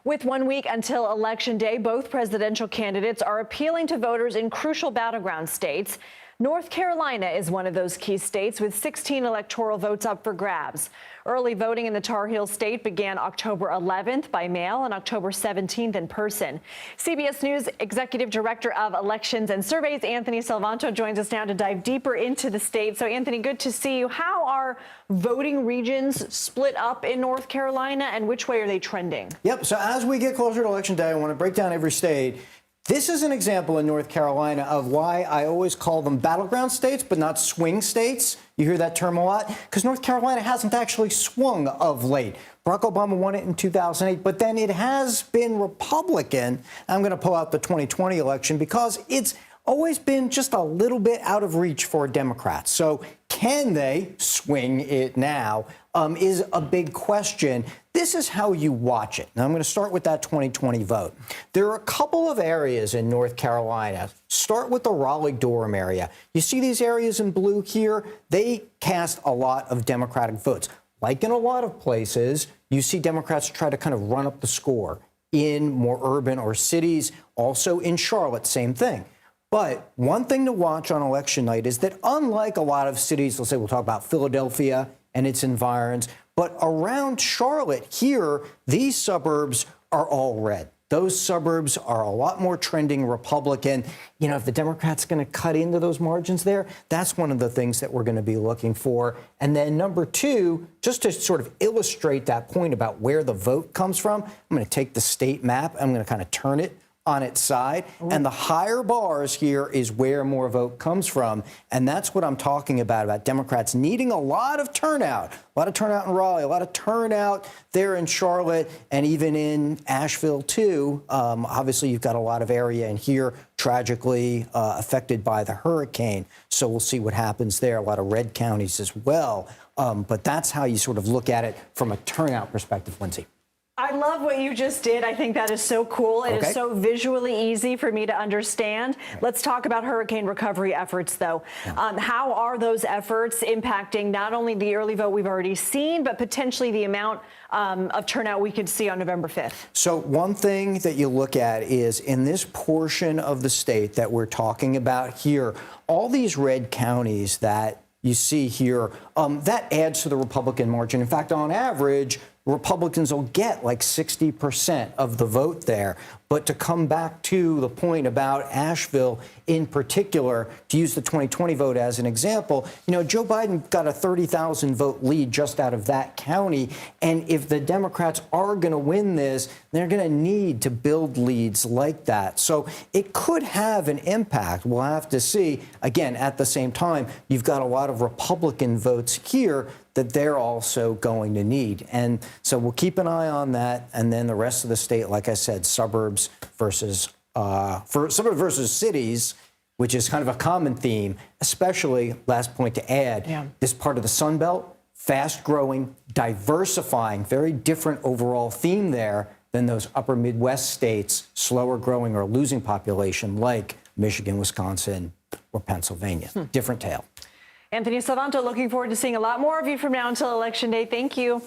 With 1 week until Election Day, both presidential candidates are appealing to voters in crucial battleground states. North Carolina is one of those key states with 16 electoral votes up for grabs. Early voting in the Tar Heel state began October 11th by mail and October 17th in person. CBS News Executive Director of Elections and Surveys, Anthony Salvanto, joins us now to dive deeper into the state. So, Anthony, good to see you. How are voting regions split up in North Carolina, and which way are they trending? Yep. So as we get closer to Election Day, I want to break down every state. This is an example in North Carolina of why I always call them battleground states, but not swing states. You hear that term a lot because North Carolina hasn't actually swung of late. Barack Obama won it in 2008, but then it has been Republican. I'm going to pull out the 2020 election because it's always been just a little bit out of reach for Democrats. So can they swing it now is a big question. This is how you watch it. Now, I'm going to start with that 2020 vote. There are a couple of areas in North Carolina. Start with the Raleigh-Durham area. You see these areas in blue here? They cast a lot of Democratic votes. Like in a lot of places, you see Democrats try to kind of run up the score in more urban or cities. Also in Charlotte, same thing. But one thing to watch on election night is that unlike a lot of cities, let's say we'll talk about Philadelphia and its environs, but around Charlotte here, these suburbs are all red. Those suburbs are a lot more trending Republican. You know, if the Democrats are going to cut into those margins there, that's one of the things that we're going to be looking for. And then number two, just to sort of illustrate that point about where the vote comes from, I'm going to take the state map. I'm going to kind of turn it on its side. And the higher bars here is where more vote comes from. And that's what I'm talking about Democrats needing a lot of turnout in Raleigh, a lot of turnout there in Charlotte, and even in Asheville, too. Obviously, you've got a lot of area in here tragically affected by the hurricane. So we'll see what happens there. A lot of red counties as well. But that's how you sort of look at it from a turnout perspective, Lindsay. I love what you just did. I think that is so cool. It is so visually easy for me to understand. Let's talk about hurricane recovery efforts, though. How are those efforts impacting not only the early vote we've already seen, but potentially the amount of turnout we could see on November 5th? So one thing that you look at is in this portion of the state that we're talking about here, all these red counties that you see here, that adds to the Republican margin. In fact, on average, Republicans will get like 60% of the vote there. But to come back to the point about Asheville in particular, to use the 2020 vote as an example, you know, Joe Biden got a 30,000 vote lead just out of that county. And if the Democrats are going to win this, they're going to need to build leads like that. So it could have an impact. We'll have to see. Again, at the same time, you've got a lot of Republican votes here that they're also going to need. And so we'll keep an eye on that. And then the rest of the state, like I said, suburbs versus cities, which is kind of a common theme, especially, last point to add, this part of the Sun Belt, fast growing, diversifying, very different overall theme there than those upper Midwest states, slower growing or losing population like Michigan, Wisconsin, or Pennsylvania. Different tale. Anthony Salvanto, looking forward to seeing a lot more of you from now until Election Day. Thank you.